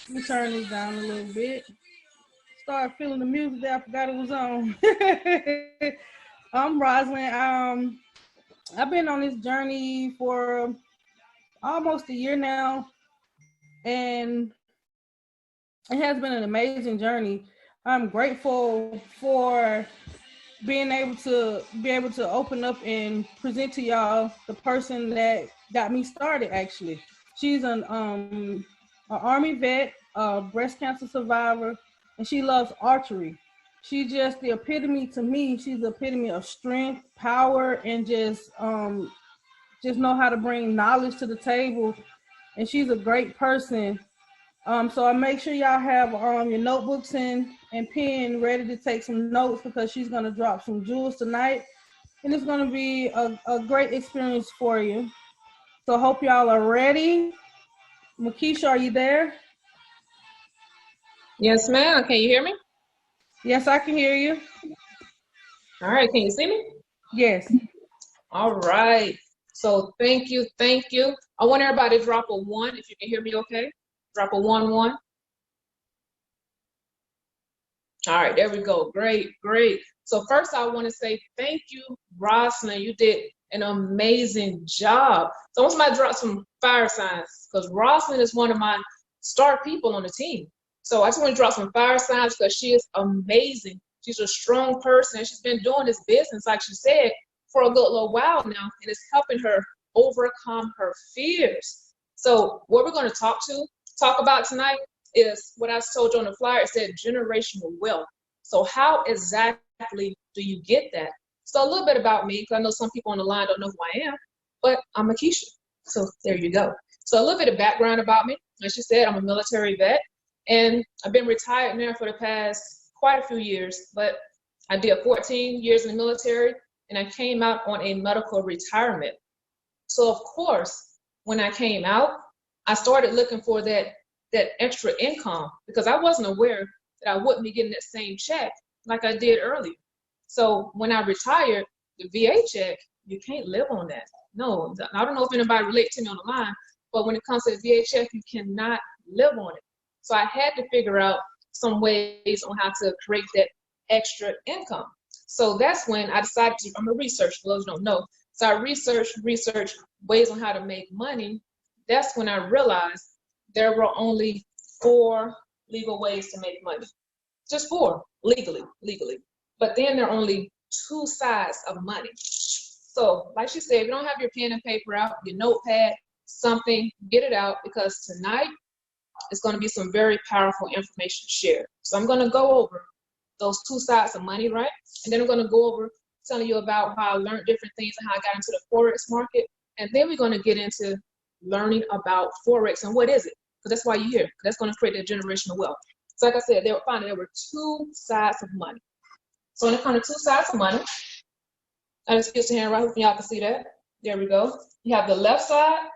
Let me turn this down a little bit. Start feeling the music that I forgot it was on. I'm Rosalind. I've been on this journey for almost a year now, and it has been an amazing journey. I'm grateful for being able to open up and present to y'all the person that got me started. Actually, she's an army vet, a breast cancer survivor, and she loves archery. She's just the epitome to me. She's the epitome of strength, power, and just know how to bring knowledge to the table. And she's a great person. So I make sure y'all have your notebooks and pen ready to take some notes because she's gonna drop some jewels tonight, and it's gonna be a great experience for you. So I hope y'all are ready. Makisha, are you there? Yes, ma'am. Can you hear me? Yes, I can hear you. All right. Can you see me? Yes. All right. So thank you. Thank you. I want everybody to drop a 1 if you can hear me okay. Drop a 1, 1. All right. There we go. Great. Great. So first I want to say thank you, Rosalind. You did an amazing job. So I want somebody to drop some fire signs because Rosalind is one of my star people on the team. So I just want to drop some fire signs because she is amazing. She's a strong person. And she's been doing this business, like she said, for a good little while now, and it's helping her overcome her fears. So what we're going to talk about tonight is what I told you on the flyer. It said generational wealth. So how exactly do you get that? So a little bit about me, because I know some people on the line don't know who I am, but I'm Makisha. So there you go. So a little bit of background about me. Like she said, I'm a military vet, and I've been retired now for the past quite a few years, but I did 14 years in the military, and I came out on a medical retirement. So of course, when I came out, I started looking for that extra income because I wasn't aware that I wouldn't be getting that same check like I did earlier. So when I retired, the VA check, you can't live on that. No, I don't know if anybody relates to me on the line, but when it comes to the VA check, you cannot live on it. So I had to figure out some ways on how to create that extra income. So that's when I decided I'm a researcher, for those who don't know. So I researched ways on how to make money. That's when I realized there were only 4 legal ways to make money. Just 4, legally. But then there are only 2 sides of money. So like she said, if you don't have your pen and paper out, your notepad, something, get it out, because tonight is going to be some very powerful information shared. So I'm going to go over those 2 sides of money, right? And then I'm going to go over telling you about how I learned different things and how I got into the Forex market. And then we're going to get into learning about Forex and what is it? Because that's why you're here. That's going to create that generational wealth. So like I said, they were finding there were 2 sides of money. So when it comes to 2 sides of money, I just use the hand right here, y'all can see that. There we go. You have the left side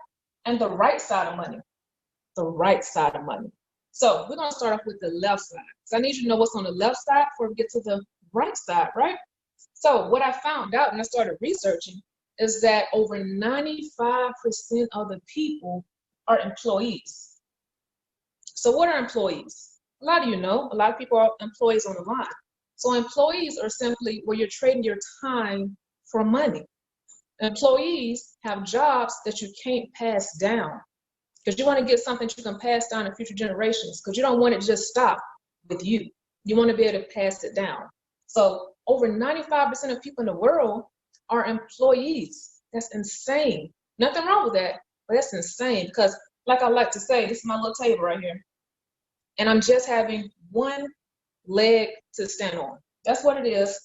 and the right side of money. The right side of money. So we're going to start off with the left side. So I need you to know what's on the left side before we get to the right side, right? So what I found out when I started researching is that over 95% of the people are employees. So what are employees? A lot of you know, a lot of people are employees on the line. So employees are simply where you're trading your time for money. Employees have jobs that you can't pass down because you want to get something you can pass down to future generations because you don't want it to just stop with you. You want to be able to pass it down. So over 95% of people in the world are employees. That's insane. Nothing wrong with that, but that's insane because like I like to say, this is my little table right here. And I'm just having 1 leg to stand on. That's what it is.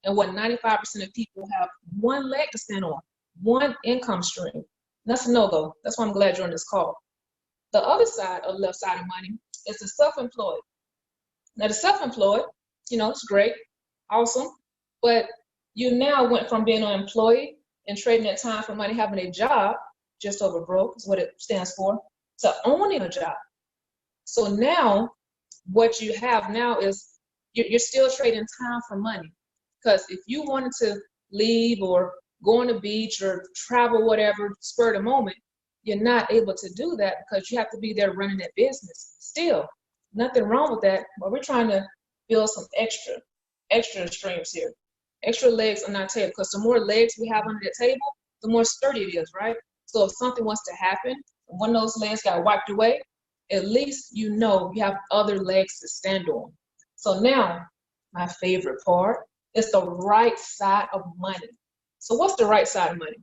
And what 95% of people have 1 leg to stand on, 1 income stream. That's a no-go. That's why I'm glad you're on this call. The other side of the left side of money is the self-employed. Now the self-employed, you know, it's great, awesome, but you now went from being an employee and trading that time for money, having a job, just over broke is what it stands for, to owning a job. So now what you have now is you're still trading time for money. Because if you wanted to leave or go on the beach or travel, whatever, spur of the moment, you're not able to do that because you have to be there running that business. Still, nothing wrong with that, but we're trying to build some extra streams here, extra legs on our table, because the more legs we have under the table, the more sturdy it is, right? So if something wants to happen, and one of those legs got wiped away, at least you know you have other legs to stand on. So now, my favorite part is the right side of money. So what's the right side of money?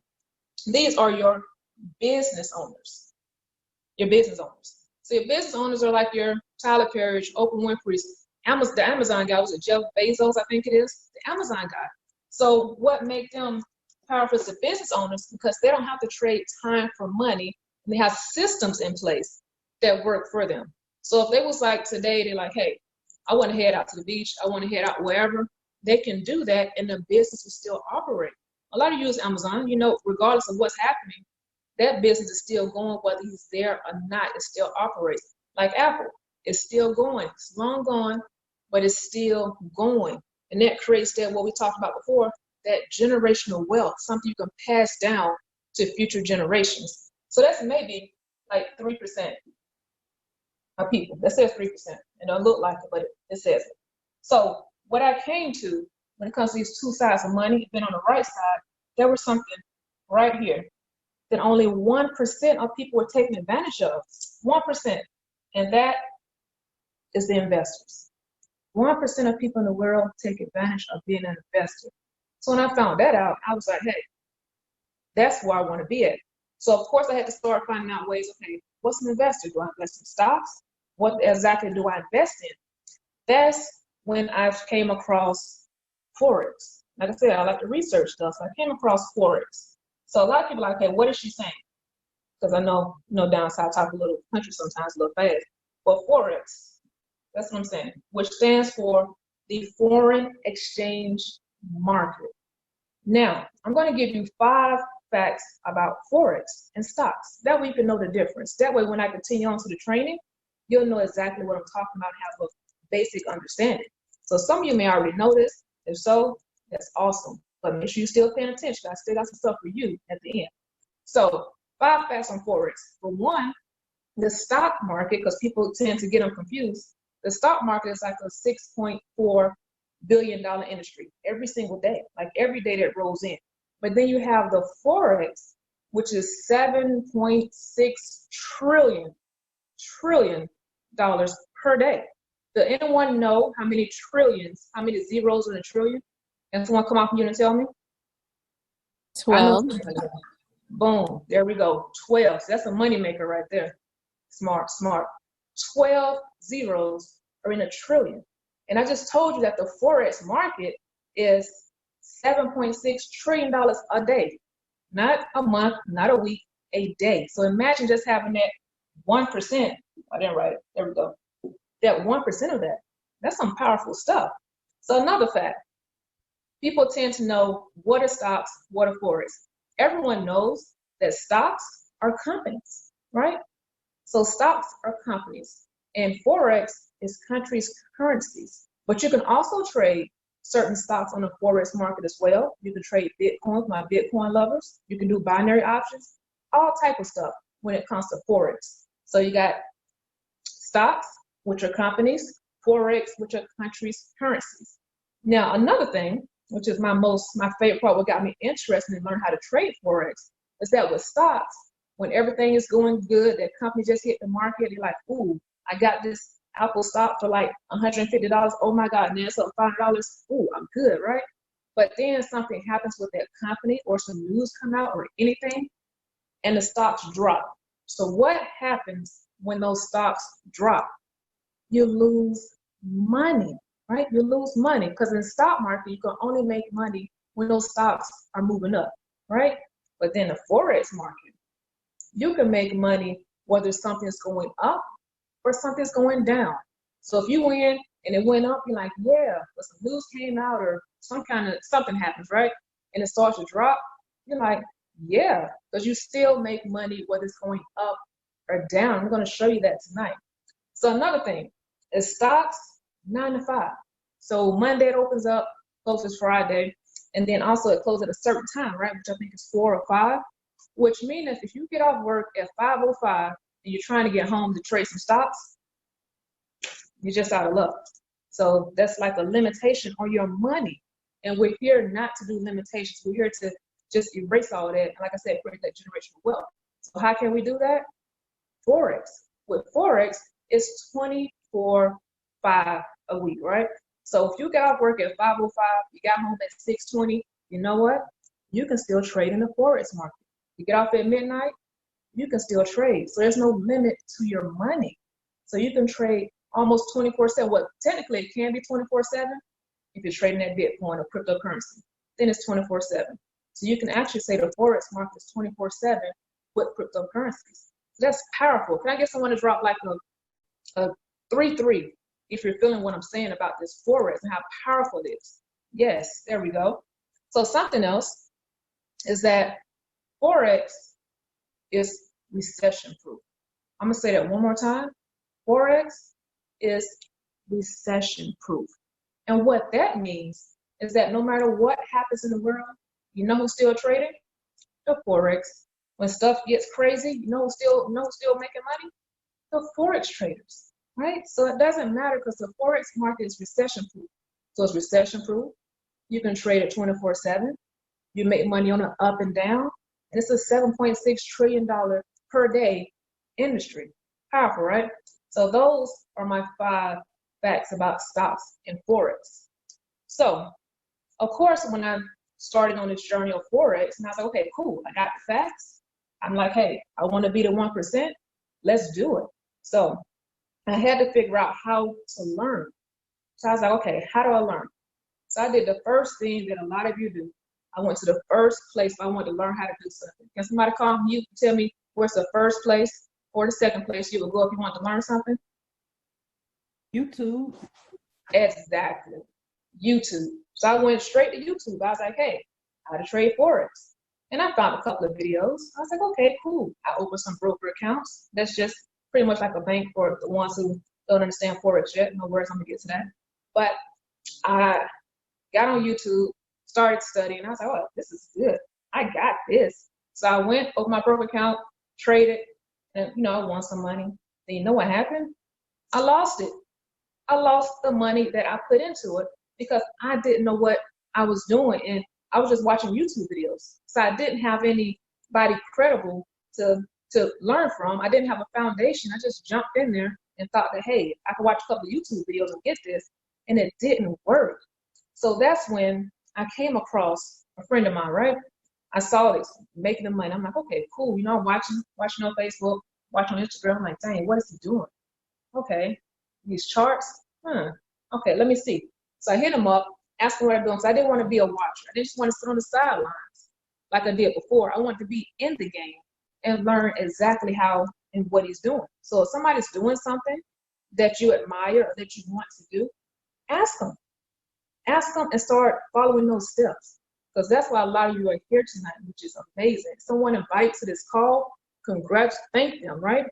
These are your business owners. Your business owners. So your business owners are like your Tyler Perry, Oprah Winfrey's, the Amazon guy. Was it Jeff Bezos? I think it is the Amazon guy. So what makes them powerful as the business owners? Because they don't have to trade time for money, and they have systems in place that work for them. So if they was like today, they're like, hey, I want to head out to the beach. I want to head out wherever. They can do that, and the business will still operate. A lot of you use Amazon. You know, regardless of what's happening, that business is still going, whether he's there or not. It still operates. Like Apple, it's still going. It's long gone, but it's still going. And that creates that, what we talked about before, that generational wealth, something you can pass down to future generations. So that's maybe like 3% of people. That says 3%. It don't look like it, but it says it. So what I came to when it comes to these two sides of money, being on the right side, there was something right here that only 1% of people were taking advantage of. 1%. And that is the investors. 1% of people in the world take advantage of being an investor. So when I found that out, I was like, hey, that's where I want to be at. So of course I had to start finding out ways, okay, what's an investor? Do I invest in stocks? What exactly do I invest in? That's when I came across Forex. Like I said, I like to research stuff. So I came across Forex. So a lot of people are like, okay, what is she saying? Because I know, down south, I talk a little country sometimes, a little fast. But Forex, that's what I'm saying, which stands for the foreign exchange market. Now, I'm going to give you 5 facts about Forex and stocks. That way you can know the difference. That way when I continue on to the training, you'll know exactly what I'm talking about, have a basic understanding. So some of you may already know this. If so, that's awesome. But make sure you're still paying attention. I still got some stuff for you at the end. So 5 facts on Forex. For one, the stock market, because people tend to get them confused, the stock market is like a $6.4 billion industry every single day, like every day that rolls in. But then you have the Forex, which is $7.6 trillion per day. Does anyone know how many trillions, how many zeros in a trillion? And someone come off mute and tell me? 12. Boom, there we go, 12. So that's a moneymaker right there. Smart. 12 zeros are in a trillion. And I just told you that the Forex market is $7.6 trillion a day. Not a month, not a week, a day. So imagine just having that 1%. I didn't write it. There we go. That 1% of that. That's some powerful stuff. So another fact, people tend to know what are stocks, what are Forex. Everyone knows that stocks are companies, right? So stocks are companies, and Forex is countries' currencies. But you can also trade certain stocks on the Forex market as well. You can trade Bitcoin, my Bitcoin lovers. You can do binary options, all type of stuff when it comes to Forex. So you got stocks, which are companies, Forex, which are countries' currencies. Now, another thing, which is my favorite part, what got me interested in learning how to trade Forex, is that with stocks, when everything is going good, that company just hit the market, you're like, ooh, I got this Apple stock for like $150. Oh my God, now it's up $5. Ooh, I'm good, right? But then something happens with that company, or some news come out or anything, and the stocks drop. So what happens when those stocks drop? You lose money, right? You lose money, because in the stock market, you can only make money when those stocks are moving up, right? But then the Forex market, you can make money whether something's going up or something's going down. So if you win and it went up, you're like, yeah, but some news came out or something happens, right? And it starts to drop, you're like, yeah, because you still make money whether it's going up or down. I'm going to show you that tonight. So another thing is stocks, 9 to 5. So Monday it opens up, closes Friday, and then also it closes at a certain time, right? Which I think is 4 or 5. which means if you get off work at 5:05 and you're trying to get home to trade some stocks, you're just out of luck. So that's like a limitation on your money. And we're here not to do limitations. We're here to just erase all that. And like I said, create that generational wealth. So how can we do that? Forex. With Forex, it's 24/5 a week, right? So if you got off work at 5:05, you got home at 6:20, you know what? You can still trade in the Forex market. You get off at midnight, you can still trade. So there's no limit to your money. So you can trade almost 24/7. Well, technically it can be 24/7 if you're trading that Bitcoin or cryptocurrency. Then it's 24/7. So you can actually say the Forex market is 24/7 with cryptocurrencies. So that's powerful. Can I get someone to drop like a 3-3 if you're feeling what I'm saying about this Forex and how powerful it is? Yes, there we go. So something else is that Forex is recession proof. I'm gonna say that one more time. Forex is recession proof. And what that means is that no matter what happens in the world, you know who's still trading? The Forex. When stuff gets crazy, you know who's still making money? The Forex traders, right? So it doesn't matter because the Forex market is recession proof. So it's recession proof. You can trade it 24/7. You make money on an up and down. And it's a $7.6 trillion per day industry. Powerful, right? So those are my 5 facts about stocks and Forex. So, of course, when I started on this journey of Forex, and I was like, okay, cool, I got the facts. I'm like, hey, I want to be the 1%. Let's do it. So I had to figure out how to learn. So I was like, okay, how do I learn? So I did the first thing that a lot of you do. I went to the first place I wanted to learn how to do something. Can somebody call me? You tell me where's the first place or the second place you would go if you want to learn something? YouTube. Exactly. YouTube. So I went straight to YouTube. I was like, hey, how to trade Forex. And I found a couple of videos. I was like, okay, cool. I opened some broker accounts. That's just pretty much like a bank for the ones who don't understand Forex yet. No worries, I'm gonna get to that. But I got on YouTube, started studying. I was like, oh, this is good. I got this. So I went, opened my broker account, traded, and I won some money. Then you know what happened? I lost it. I lost the money that I put into it because I didn't know what I was doing. And I was just watching YouTube videos. So I didn't have anybody credible to learn from. I didn't have a foundation. I just jumped in there and thought that, hey, I could watch a couple of YouTube videos and get this. And it didn't work. So that's when I came across a friend of mine, right? I saw this, making the money. I'm like, okay, cool. I'm watching on Facebook, watching on Instagram. I'm like, dang, what is he doing? Okay, these charts, okay, let me see. So I hit him up, asked him what I'm doing. So I didn't want to be a watcher. I didn't just want to sit on the sidelines like I did before. I wanted to be in the game and learn exactly how and what he's doing. So if somebody's doing something that you admire or that you want to do, ask them. Ask them and start following those steps. Because that's why a lot of you are here tonight, which is amazing. Someone invited to this call, congrats, thank them, right?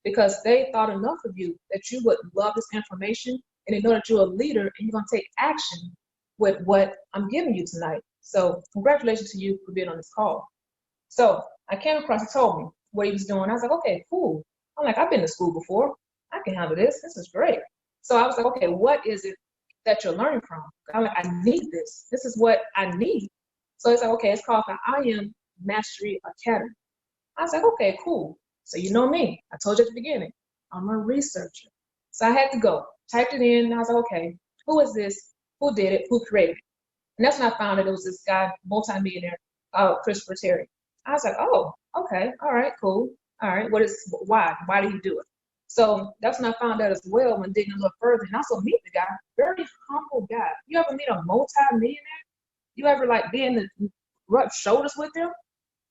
Because they thought enough of you that you would love this information and they know that you're a leader and you're going to take action with what I'm giving you tonight. So congratulations to you for being on this call. So I came across, he told me what he was doing. I was like, okay, cool. I'm like, I've been to school before. I can handle this. This is great. So I was like, okay, what is it that you're learning from? I'm like, I need this. This is what I need. So it's like, okay, it's called the I Am Mastery Academy. I was like, okay, cool. So you know me. I told you at the beginning, I'm a researcher. So I had to go, typed it in, and I was like, okay, who is this? Who did it? Who created it? And that's when I found that it was this guy, multimillionaire, Christopher Terry. I was like, oh, okay, all right, cool. All right, why? Why did he do it? So that's when I found out as well when digging a little further, and also meet the guy, very humble guy. You ever meet a multi-millionaire? You ever be in the rub shoulders with them?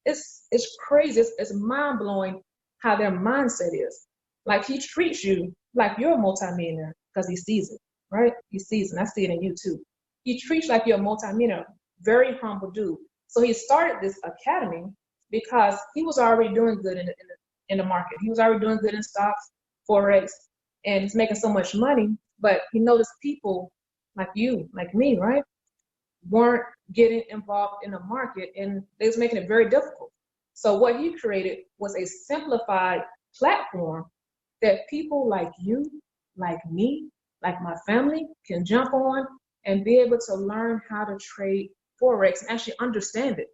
It's crazy. It's mind-blowing how their mindset is. Like he treats you like you're a multi-millionaire because he sees it, right? He sees it, and I see it in you too. He treats you like you're a multi-millionaire, very humble dude. So he started this academy because he was already doing good in the market. He was already doing good in stocks, Forex, and he's making so much money. But he noticed people like you, like me, right, weren't getting involved in the market, and they was making it very difficult. So what he created was a simplified platform that people like you, like me, like my family can jump on and be able to learn how to trade Forex and actually understand it.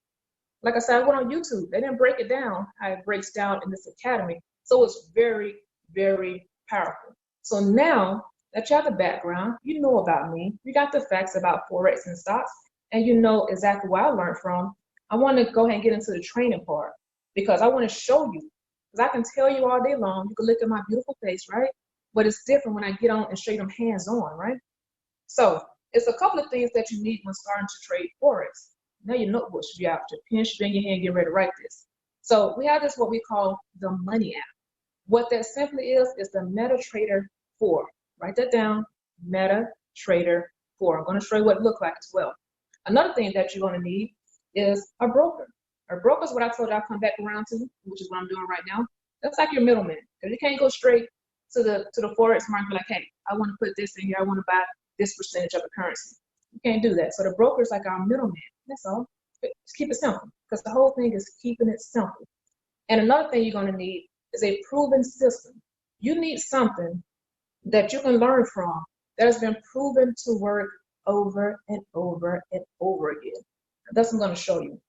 Like I said, I went on YouTube. They didn't break it down how it breaks down in this academy. So it's very, very powerful. So now that you have the background, you know about me, you got the facts about Forex and stocks, and you know exactly where I learned from. I want to go ahead and get into the training part because I want to show you. Because I can tell you all day long, you can look at my beautiful face, right? But it's different when I get on and show you them hands-on, right? So it's a couple of things that you need when starting to trade Forex. Now your notebook should be out, your pen should be in your hand, get ready to write this. So we have this, what we call the money app. What that simply is the MetaTrader 4. Write that down, MetaTrader 4. I'm going to show you what it looks like as well. Another thing that you're going to need is a broker. A broker is what I told you I'll come back around to, which is what I'm doing right now. That's like your middleman. Because you can't go straight to the Forex market and be like, hey, I want to put this in here, I want to buy this percentage of the currency. You can't do that. So the broker is like our middleman. That's all. Just keep it simple, because the whole thing is keeping it simple. And another thing you're going to need is a proven system. You need something that you can learn from that has been proven to work over and over and over again. That's what I'm going to show you.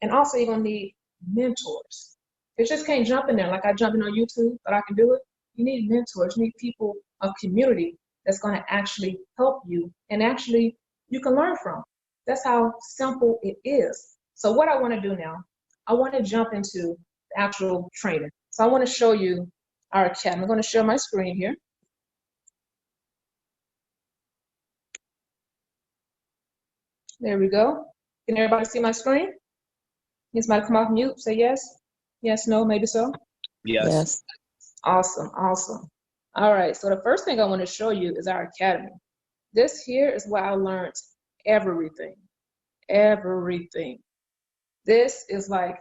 And also you're going to need mentors. You just can't jump in there like I jump in on YouTube, but I can do it. You need mentors. You need people, a community that's going to actually help you and actually you can learn from. That's how simple it is. So what I want to do now, I want to jump into the actual training. So I want to show you our academy. I'm going to share my screen here. There we go. Can everybody see my screen? Can somebody come off mute? Say yes. Yes, no, maybe so. Yes. Awesome, awesome. All right, so the first thing I want to show you is our academy. This here is where I learned everything. Everything. This is like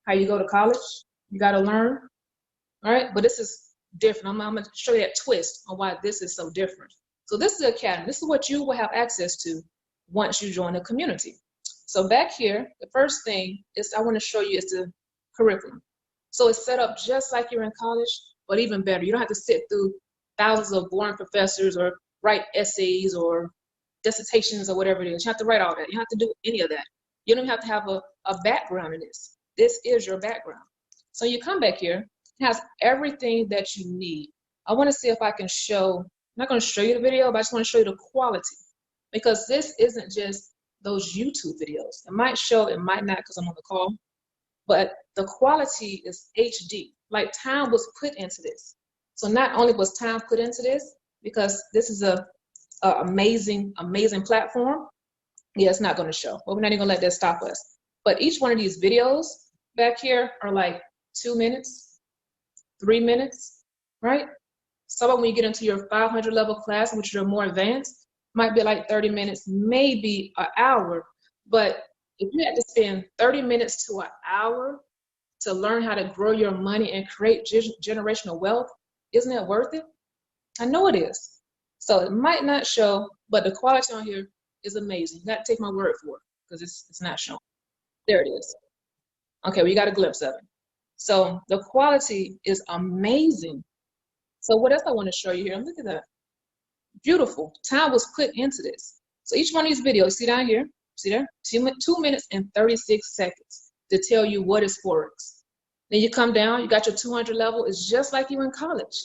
how you go to college. You got to learn. All right, but this is different. I'm going to show you that twist on why this is so different. So this is the academy. This is what you will have access to once you join the community. So back here, the first thing is I want to show you is the curriculum. So it's set up just like you're in college, but even better. You don't have to sit through thousands of boring professors or write essays or dissertations or whatever it is. You have to write all that. You don't have to do any of that. You don't have to have a background in this. This is your background. So you come back here, it has everything that you need. I want to see if I can show, I'm not going to show you the video, but I just want to show you the quality. Because this isn't just those YouTube videos. It might show, it might not because I'm on the call. But the quality is HD. Like time was put into this. So not only was time put into this, because this is a amazing platform. Yeah, it's not going to show. But we're not even going to let that stop us. But each one of these videos back here are like 2 minutes, 3 minutes, right? Some of them when you get into your 500 level class, which are more advanced, might be like 30 minutes, maybe an hour. But if you had to spend 30 minutes to an hour to learn how to grow your money and create generational wealth, isn't that worth it? I know it is. So it might not show, but the quality on here is amazing. You got to take my word for it because it's not showing. There it is. Okay, well, you got a glimpse of it. So the quality is amazing. So what else I want to show you here? Look at that. Beautiful. Time was put into this. So each one of these videos, see down here, see there? 2 minutes and 36 seconds to tell you what is Forex. Then you come down, you got your 200 level. It's just like you in college.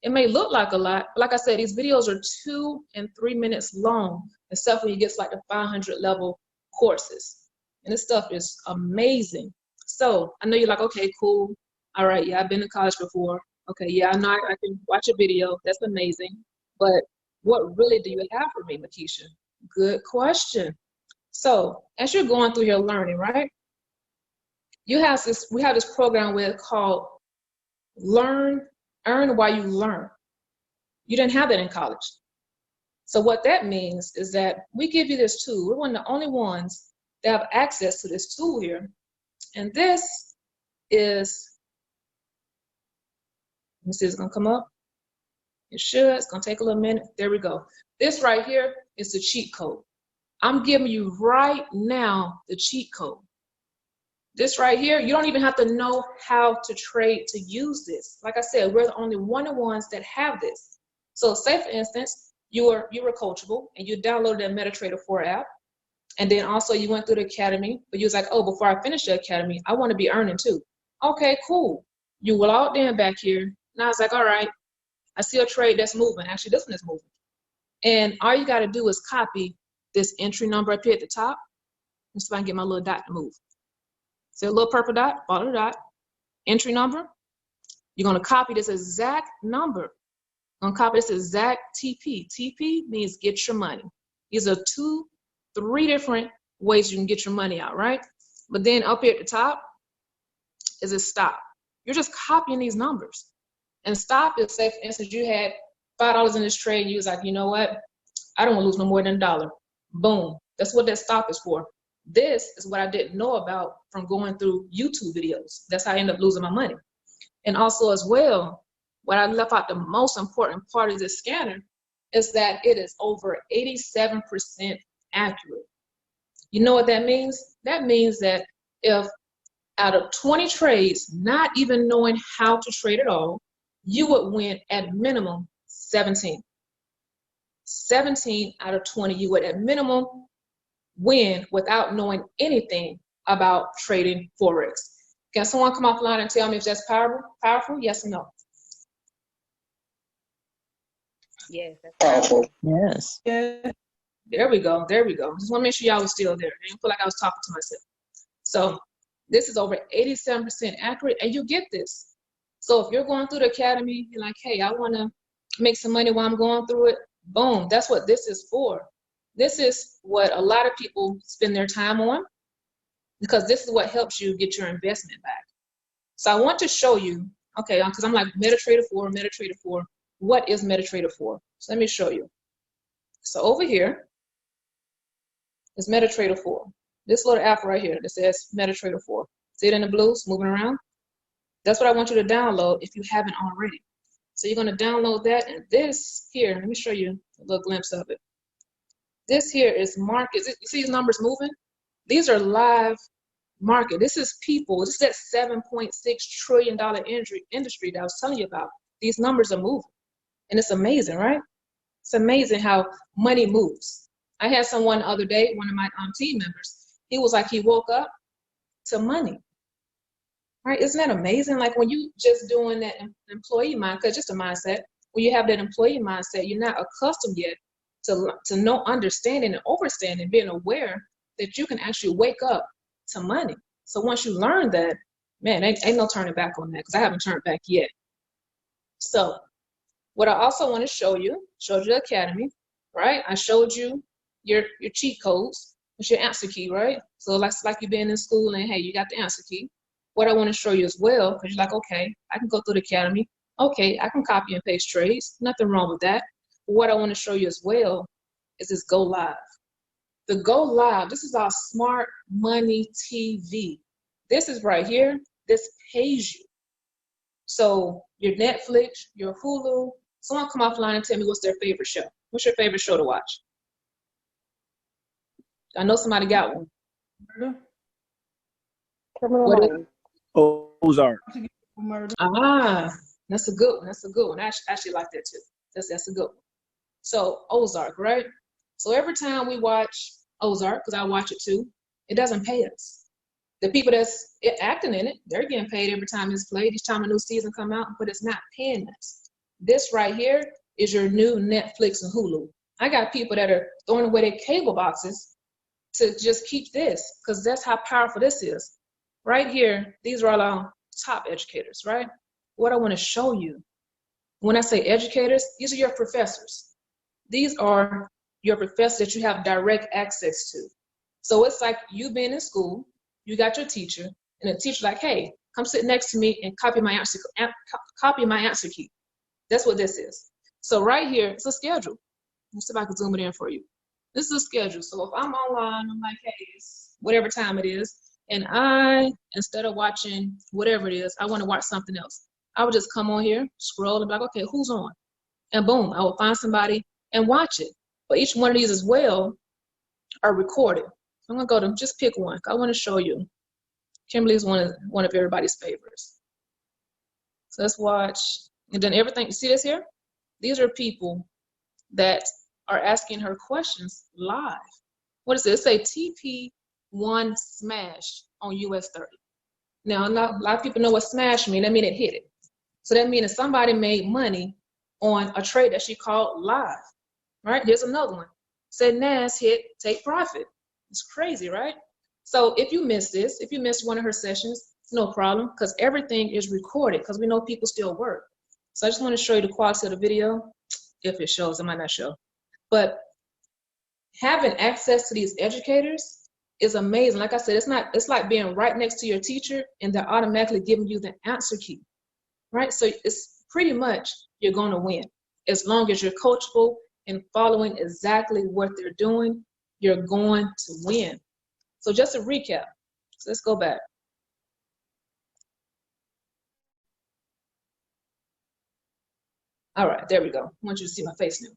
It may look like a lot, but like I said, these videos are 2 and 3 minutes long, except when you get to like the 500 level courses. And this stuff is amazing. So I know you're like, okay, cool. All right, yeah, I've been to college before. Okay, yeah, I know I can watch a video. That's amazing. But what really do you have for me, Makisha? Good question. So as you're going through your learning, right? We have this program called Earn While You Learn. You didn't have that in college. So what that means is that we give you this tool. We're one of the only ones that have access to this tool here. And this is, let me see, it's gonna come up. It should, it's gonna take a little minute. There we go. This right here is the cheat code. I'm giving you right now the cheat code. This right here, you don't even have to know how to trade to use this. Like I said, we're the only one of ones that have this. So say for instance, you were coachable and you downloaded that MetaTrader 4 app. And then also you went through the academy, but you was like, oh, before I finish the academy, I want to be earning too. Okay, cool. You logged in back here. And I was like, all right, I see a trade that's moving. Actually, this one is moving. And all you got to do is copy this entry number up here at the top. Let's see if I can get my little dot to move. See a little purple dot, follow the dot, entry number. You're going to copy this exact number. I'm going to copy this exact TP. TP means get your money. These are 3 different ways you can get your money out, right? But then up here at the top is a stop. You're just copying these numbers. And stop is, say, for instance, you had $5 in this trade. You was like, you know what? I don't want to lose no more than $1. Boom. That's what that stop is for. This is what I didn't know about from going through YouTube videos. That's how I ended up losing my money. And also as well, what I left out the most important part of this scanner is that it is over 87% accurate. You know what that means? That means that if out of 20 trades, not even knowing how to trade at all, you would win at minimum 17. 17 out of 20, you would at minimum win without knowing anything about trading Forex. Can someone come offline and tell me if that's powerful? Yes or no? Yes, that's Powerful. Yes. Yeah. There we go. There we go. Just want to make sure y'all was still there. I didn't feel like I was talking to myself. So this is over 87% accurate, and you get this. So if you're going through the academy, you're like, hey, I want to make some money while I'm going through it. Boom. That's what this is for. This is what a lot of people spend their time on, because this is what helps you get your investment back. So I want to show you, okay, because I'm like MetaTrader 4, MetaTrader 4. What is MetaTrader 4? So let me show you. So over here is MetaTrader 4. This little app right here that says MetaTrader 4. See it in the blue? It's moving around. That's what I want you to download if you haven't already. So you're going to download that, and this here, let me show you a little glimpse of it. This here is markets. You see these numbers moving? These are live market. This is people. This is that $7.6 trillion industry that I was telling you about. These numbers are moving. And it's amazing, right? It's amazing how money moves. I had someone the other day, one of my team members, he was like, he woke up to money. Right? Isn't that amazing? Like when you just doing that employee mind, because just a mindset, when you have that employee mindset, you're not accustomed yet to no understanding and overstanding, being aware that you can actually wake up to money. So once you learn that, man, ain't no turning back on that, because I haven't turned back yet. So what I also want to showed you the academy, right? I showed you your cheat codes. It's your answer key, right? So like you've been in school and hey, you got the answer key. What I want to show you as well, because you're like, okay, I can go through the academy. Okay, I can copy and paste trades. Nothing wrong with that. But what I want to show you as well is this Go Live. The Go Live, this is our Smart Money TV. This is right here. This pays you. So your Netflix, your Hulu, someone come offline and tell me what's their favorite show. What's your favorite show to watch? I know somebody got one. What is it? Ozark. Ah, that's a good one. That's a good one. I actually like that too. That's a good one. So Ozark, right? So every time we watch Ozark, because I watch it too, it doesn't pay us. The people that's acting in it, they're getting paid every time it's played, each time a new season come out, but it's not paying us. This right here is your new Netflix and Hulu. I got people that are throwing away their cable boxes to just keep this, because that's how powerful this is. Right here, these are all our top educators, right? What I want to show you, when I say educators, these are your professors. These are your professors that you have direct access to. So it's like you being in school, you got your teacher, and the teacher's like, hey, come sit next to me and copy my answer key. That's what this is. So right here, it's a schedule. Let's see if I can zoom it in for you. This is a schedule. So if I'm online, I'm like, hey, it's whatever time it is, and instead of watching whatever it is, I want to watch something else. I would just come on here, scroll, and be like, okay, who's on? And boom, I will find somebody and watch it. But each one of these as well are recorded. So I'm going to go to just pick one. I want to show you. Kimberly is one of everybody's favorites. So let's watch. And then everything, see this here? These are people that are asking her questions live. What is it? It say TP1 smash on US 30. Now, a lot of people know what smash means. That means it hit it. So that means that somebody made money on a trade that she called live, right? Here's another one. Said NAS hit, take profit. It's crazy, right? So if you missed this, if you missed one of her sessions, it's no problem because everything is recorded because we know people still work. So I just want to show you the quality of the video. If it shows, it might not show. But having access to these educators is amazing. Like I said, it's like being right next to your teacher and they're automatically giving you the answer key, right? So it's pretty much you're going to win. As long as you're coachable and following exactly what they're doing, you're going to win. So just to recap, so let's go back. All right, there we go. I want you to see my face now.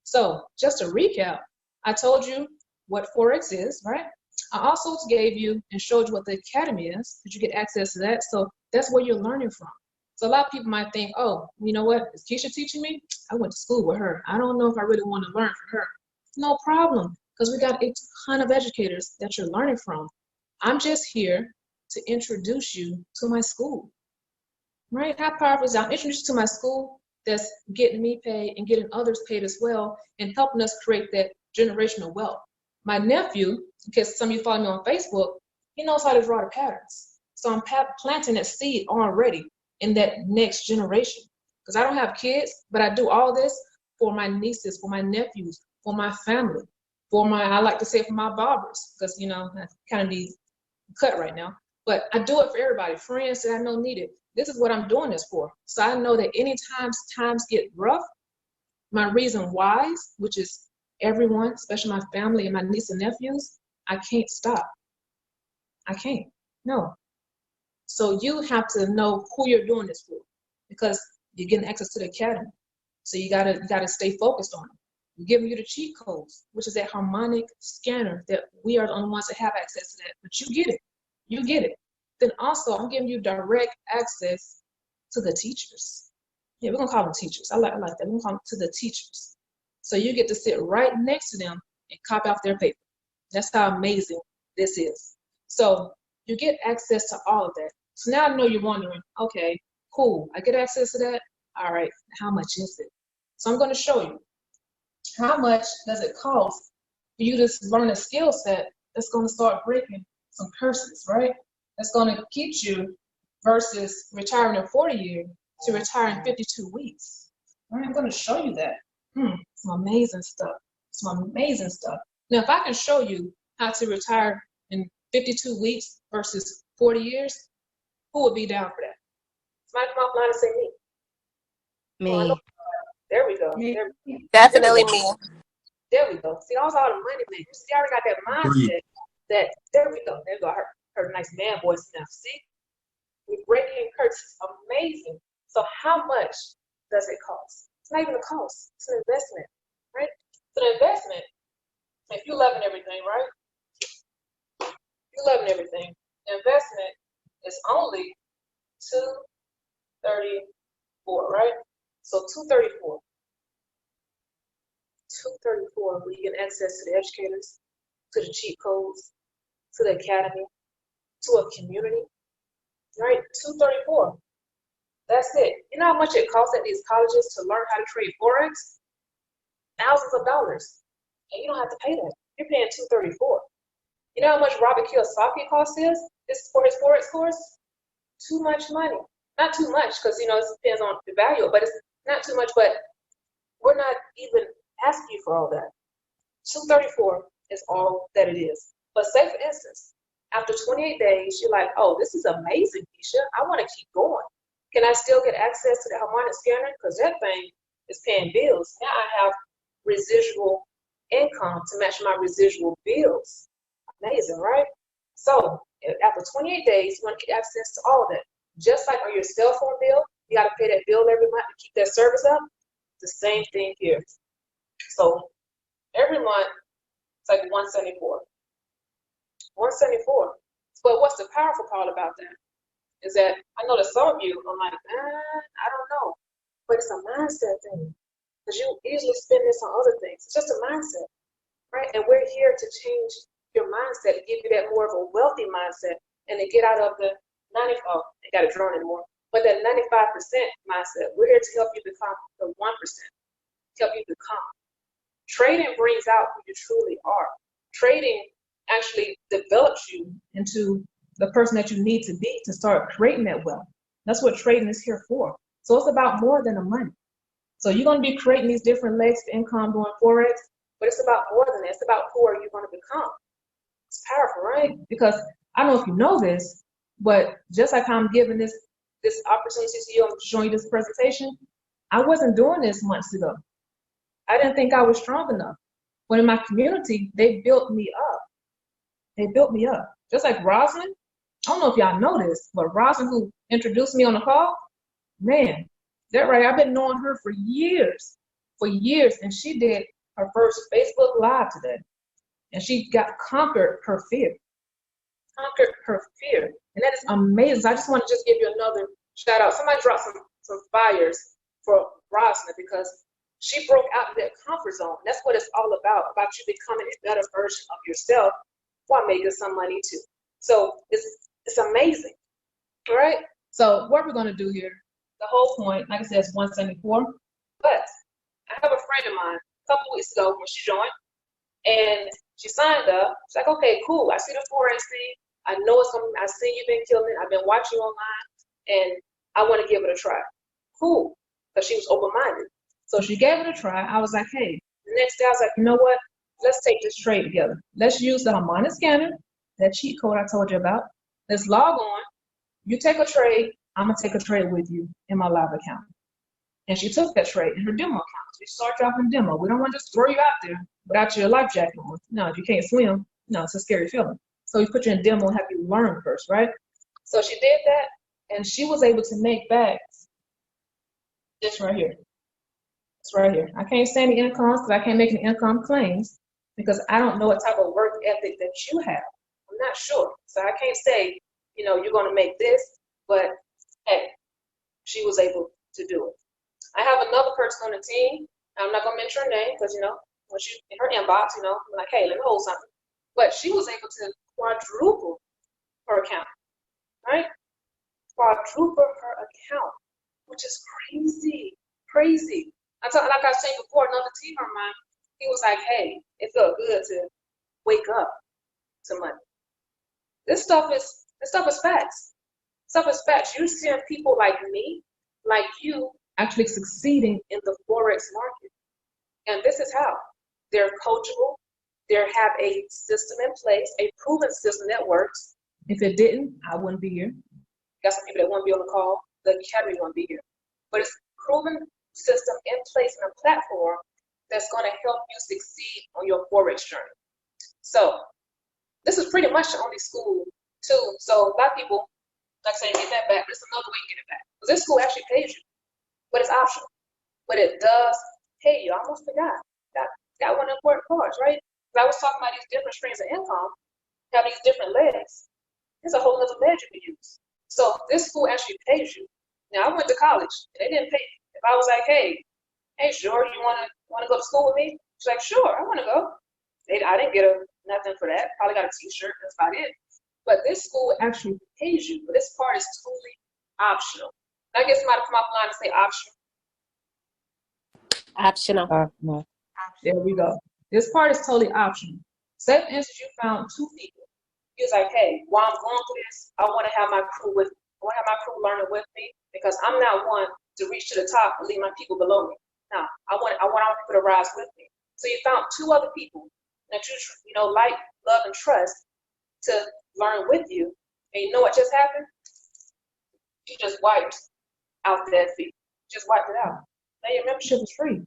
So just to recap, I told you what Forex is, right? I also gave you and showed you what the academy is, that you get access to that. So that's where you're learning from. So a lot of people might think, oh, you know what? Is Keisha teaching me? I went to school with her. I don't know if I really want to learn from her. No problem, because we got a ton of educators that you're learning from. I'm just here to introduce you to my school, right? How powerful is that? I'm introducing you to my school that's getting me paid and getting others paid as well and helping us create that generational wealth. My nephew, because some of you follow me on Facebook, he knows how to draw the patterns. So I'm planting that seed already in that next generation. Because I don't have kids, but I do all this for my nieces, for my nephews, for my family, for my, I like to say for my barbers, because, you know, I kind of need cut right now. But I do it for everybody, friends that I know need it. This is what I'm doing this for. So I know that anytime times get rough, my reason whys, which is everyone, especially my family and my nieces and nephews, I can't stop. I can't. No. So you have to know who you're doing this for because you're getting access to the academy. So you gotta stay focused on it. We're giving you the cheat codes, which is that harmonic scanner that we are the only ones that have access to that. But you get it. You get it. Then also, I'm giving you direct access to the teachers. Yeah, we're gonna call them teachers. I like that. We're gonna call them to the teachers. So you get to sit right next to them and copy off their paper. That's how amazing this is. So you get access to all of that. So now I know you're wondering, okay, cool, I get access to that. All right, how much is it? So I'm going to show you. How much does it cost for you to learn a skill set that's going to start breaking some curses, right? That's going to keep you versus retiring in 40 years to retire in 52 weeks. All right, I'm going to show you that. Some amazing stuff. Some amazing stuff. Now, if I can show you how to retire in 52 weeks versus 40 years, who would be down for that? Somebody come off line and say me. Me. Oh, there we go. Me. Definitely me. There we go. See, all the money makers. See, I already got that mindset that, there we go. There we go. Her nice man voice now. See? We're breaking curses. Amazing. So how much does it cost? It's not even a cost. It's an investment, right? So the investment, if you're loving everything, right? You're loving everything. The investment is only $234, right? So $234. $234, where you get access to the educators, to the cheat codes, to the academy, to a community, right? $234. That's it. You know how much it costs at these colleges to learn how to trade Forex? Thousands of dollars. And you don't have to pay that. You're paying $234. You know how much Robert Kiyosaki costs this for his Forex course? Too much money. Not too much, because it depends on the value, but it's not too much, but we're not even asking you for all that. $234 is all that it is. But say for instance, after 28 days, you're like, oh, this is amazing, Keisha. I want to keep going. Can I still get access to the harmonic scanner? Because that thing is paying bills. Now I have residual income to match my residual bills. Amazing, right? So after 28 days, you want to get access to all of that. Just like on your cell phone bill, you got to pay that bill every month to keep that service up. The same thing here. So every month, it's like $174. $174. But what's the powerful part about that is that I know that some of you are like, I don't know. But it's a mindset thing. Because you easily spend this on other things. It's just a mindset, right? And we're here to change your mindset, to give you that more of a wealthy mindset, and to get out of the 90, oh, I got it drawn anymore, but that 95% mindset. We're here to help you become the 1%, to help you become. Trading brings out who you truly are. Trading actually develops you into the person that you need to be to start creating that wealth. That's what trading is here for. So it's about more than the money. So you're going to be creating these different legs of income doing Forex, but it's about more than that. It's about who are you going to become. It's powerful, right? Because I don't know if you know this, but just like I'm giving this opportunity to you, I'm showing you this presentation, I wasn't doing this months ago. I didn't think I was strong enough. But in my community, they built me up. They built me up. Just like Rosalind, I don't know if y'all know this, but Rosalind, who introduced me on the call, man, that right, I've been knowing her for years, and she did her first Facebook Live today, and she conquered her fear, and that is amazing. I just want to just give you another shout out. Somebody dropped some fires for Rosalind because she broke out of that comfort zone. That's what it's all about you becoming a better version of yourself while making some money too. So it's amazing, all right? So what we're going to do here, the whole point, like I said, is 174. But I have a friend of mine a couple of weeks ago when she joined, and she signed up. She's like, okay, cool. I see the Forex thing. I know it's something. I see you've been killing it. I've been watching you online, and I want to give it a try. Cool, because she was open-minded. So she gave it a try. I was like, hey. The next day, I was like, you know what? Let's take this trade together. Let's use the harmonic scanner, that cheat code I told you about. Let's log on. You take a trade. I'm going to take a trade with you in my live account. And she took that trade in her demo account. We start dropping demo. We don't want to just throw you out there without your life jacket on. No, if you can't swim, no, it's a scary feeling. So we put you in demo and have you learn first, right? So she did that, and she was able to make back this right here. It's right here. I can't say any incomes because I can't make any income claims because I don't know what type of work ethic that you have. I'm not sure. So I can't say, you're going to make this, but hey, she was able to do it. I have another person on the team. I'm not going to mention her name because, when she in her inbox, I'm like, hey, let me hold something. But she was able to quadruple her account, right? Quadruple her account, which is crazy, crazy. Like I was saying before, another team of mine, he was like, hey, it felt good to wake up to money. This stuff is facts. Stuff is facts. You're seeing people like me, like you, actually succeeding in the Forex market. And this is how. They're coachable. They have a system in place, a proven system that works. If it didn't, I wouldn't be here. Got some people that want to be on the call. The academy won't be here. But it's a proven system in place and a platform that's going to help you succeed on your Forex journey. So this is pretty much the only school too. So a lot of people, like saying, get that back. This is another way to get it back. Because this school actually pays you, but it's optional. But it does pay you. I almost forgot. Got one of the important parts, right? Because I was talking about these different streams of income, have these different legs. There's a whole other leg you can use. So this school actually pays you. Now I went to college and they didn't pay me. If I was like, hey, sure, you wanna go to school with me? She's like, sure, I wanna go. I didn't get nothing for that. Probably got a t-shirt, that's about it. But this school actually pays you. But this part is totally optional. I guess somebody come off the line and say optional. Optional. There we go. This part is totally optional. Say, for instance, you found two people. He was like, hey, while I'm going through this, I want to have my crew with me. I want to have my crew learning with me because I'm not one to reach to the top and leave my people below me. Now, I want our people to rise with me. So you found two other people that you like, love, and trust to learn with you. And you know what just happened? You just wiped out that fee. Just wiped it out. Now your membership is free.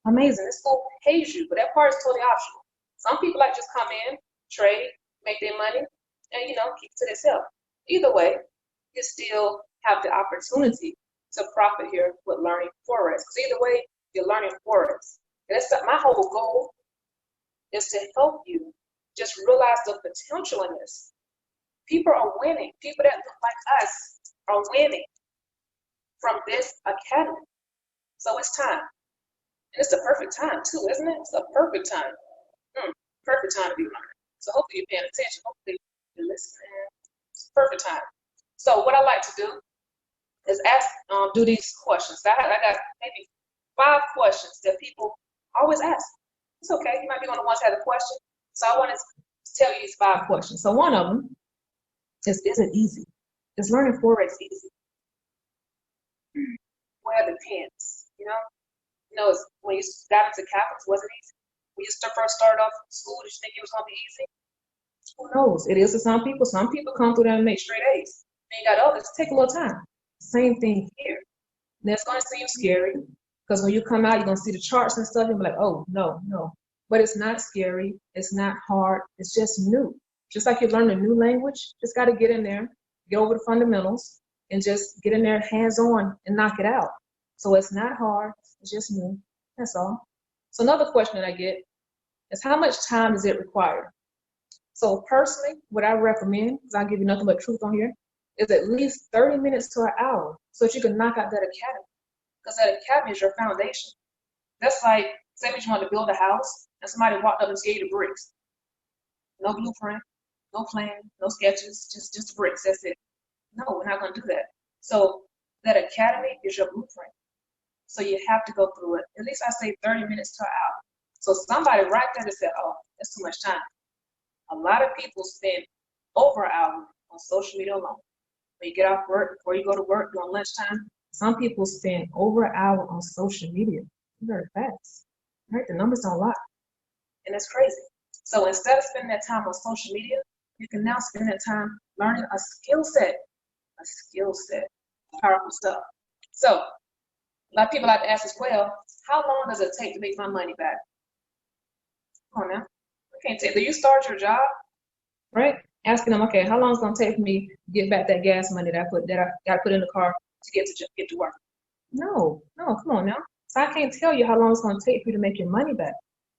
Amazing. This school pays you, but that part is totally optional. Some people like just come in, trade, make their money, and keep it to themselves. Either way, you still have the opportunity to profit here with learning Forex. Because either way, you're learning Forex. And that's my whole goal is to help you just realize the potential in this. People are winning. People that look like us are winning from this academy. So it's time. And it's the perfect time too, isn't it? It's a perfect time. Perfect time to be learning. So hopefully you're paying attention. Hopefully you're listening. It's a perfect time. So what I like to do is do these questions. I got maybe 5 questions that people always ask. It's okay. You might be one of the ones that have a question. So I want to tell you these 5 questions. So one of them is it easy? Is learning Forex easy? Well, it depends. It's, when you got into capitals, was it easy? When you first started off school, did you think it was going to be easy? Who knows? It is to some people. Some people come through there and make straight A's. Then you got others, take a little time. Same thing here. And it's going to seem scary because when you come out, you're going to see the charts and stuff. You'll be like, oh, no. But it's not scary. It's not hard. It's just new. Just like you learn a new language, just got to get in there, get over the fundamentals, and just get in there hands-on and knock it out. So it's not hard. It's just new. That's all. So another question that I get is how much time does it require? So personally, what I recommend, because I'll give you nothing but truth on here, is at least 30 minutes to an hour so that you can knock out that academy. Because that academy is your foundation. That's like, say if you want to build a house and somebody walked up and gave you the bricks. No blueprint, no plan, no sketches, just the bricks, that's it. No, we're not going to do that. So that academy is your blueprint. So you have to go through it. At least I say 30 minutes to an hour. So somebody right there that said, oh, that's too much time. A lot of people spend over an hour on social media alone. When you get off work, before you go to work, during lunchtime, some people spend over an hour on social media. Very fast, right? The numbers don't lie. And it's crazy. So instead of spending that time on social media, you can now spend that time learning a skill set. A skill set. Powerful stuff. So a lot of people like to ask as well, how long does it take to make my money back? Come on now. I can't take. Do you start your job, right? Asking them, okay, how long is it gonna take for me to get back that gas money that I got to put in the car to get to work? No, come on now. So I can't tell you how long it's gonna take for you to make your money back.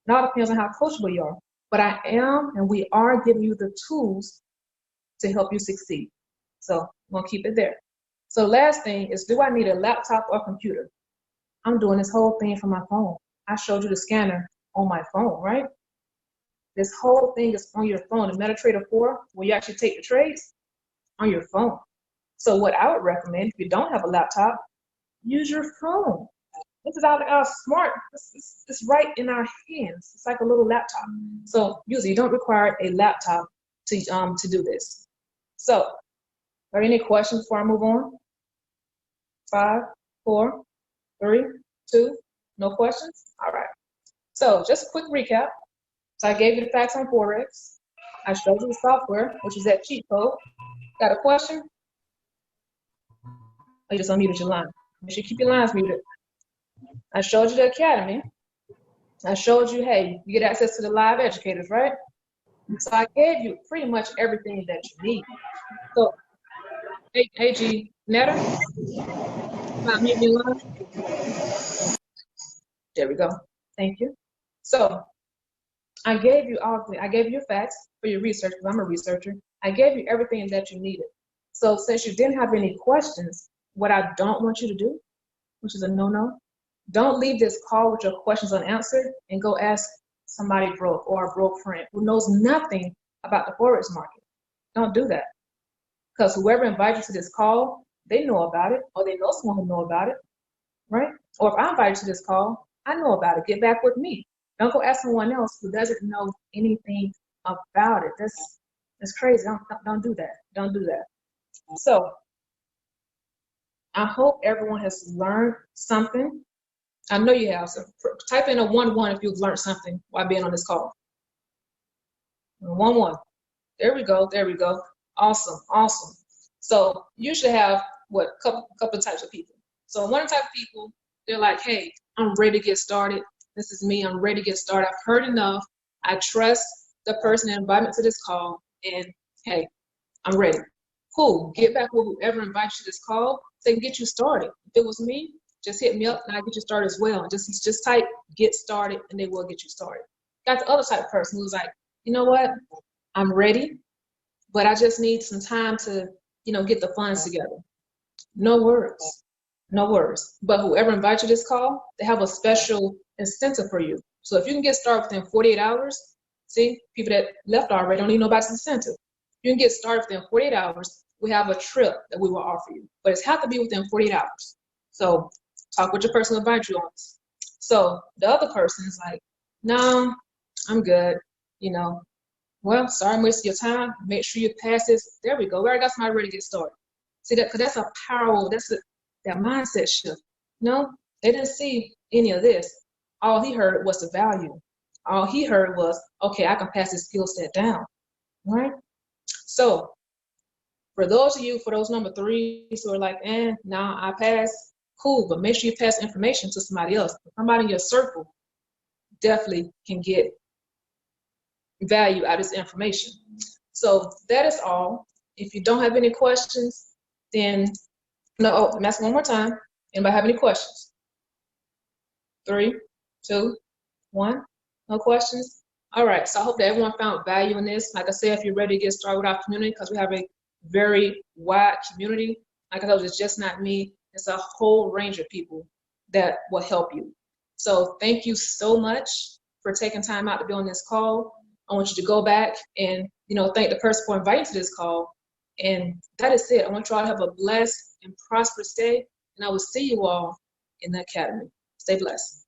It all depends on how coachable you are. But I am, and we are giving you the tools to help you succeed. So I'm gonna keep it there. So last thing is, do I need a laptop or computer? I'm doing this whole thing from my phone. I showed you the scanner on my phone, right? This whole thing is on your phone. The MetaTrader 4, where you actually take the trades, on your phone. So what I would recommend, if you don't have a laptop, use your phone. This is our smart, it's right in our hands. It's like a little laptop. So usually you don't require a laptop to do this. So, are there any questions before I move on? 5, 4, 3, 2, no questions? All right. So just a quick recap. So I gave you the facts on Forex. I showed you the software, which is that cheat code. Got a question? Oh, you just unmuted your line. Make sure you keep your lines muted. I showed you the academy. I showed you, hey, you get access to the live educators, right? So I gave you pretty much everything that you need. So, AG Netter, not mute your line. There we go. Thank you. So I gave you I gave you facts for your research, because I'm a researcher. I gave you everything that you needed. So since you didn't have any questions, what I don't want you to do, which is a no-no, don't leave this call with your questions unanswered and go ask somebody broke or a broke friend who knows nothing about the Forex market. Don't do that. Because whoever invited you to this call, they know about it, or they know someone who know about it, right? Or if I invite you to this call, I know about it. Get back with me. Don't go ask someone else who doesn't know anything about it. That's crazy. Don't do that. Don't do that. So I hope everyone has learned something. I know you have. So type in a 1-1 if you've learned something while being on this call. 1-1. There we go. There we go. Awesome. Awesome. So you should have what couple types of people. So one type of people, they're like, hey, I'm ready to get started. This is me. I'm ready to get started. I've heard enough. I trust the person that invited me to this call. And hey, I'm ready. Cool. Get back with whoever invites you to this call so they can get you started. If it was me, just hit me up and I'll get you started as well. Just type get started and they will get you started. Got the other type of person who's like, you know what? I'm ready, but I just need some time to, get the funds together. No worries. No worries. But whoever invites you to this call, they have a special incentive for you. So if you can get started within 48 hours, see, people that left already don't need nobody's incentive. You can get started within 48 hours. We have a trip that we will offer you, but it has to be within 48 hours. So talk with your person who invites you on this. So the other person is like, no, I'm good. Well, sorry I'm wasting your time. Make sure you pass this. There we go. We already got somebody ready to get started. See that? Because that's a powerful, that mindset shift. No, they didn't see any of this. All he heard was the value. All he heard was, okay, I can pass this skill set down. All right? So for those of you, for those number threes who are like, nah, I pass, cool, but make sure you pass information to somebody else. Somebody in your circle definitely can get value out of this information. So that is all. If you don't have any questions, then no. I'm asking one more time. Anybody have any questions? 3, 2, 1. No questions? All right. So I hope that everyone found value in this. Like I said, if you're ready to get started with our community, because we have a very wide community. Like I told you, it's just not me. It's a whole range of people that will help you. So thank you so much for taking time out to be on this call. I want you to go back and, thank the person for inviting you to this call. And that is it. I want you all to have a blessed and prosperous day. And I will see you all in the academy. Stay blessed.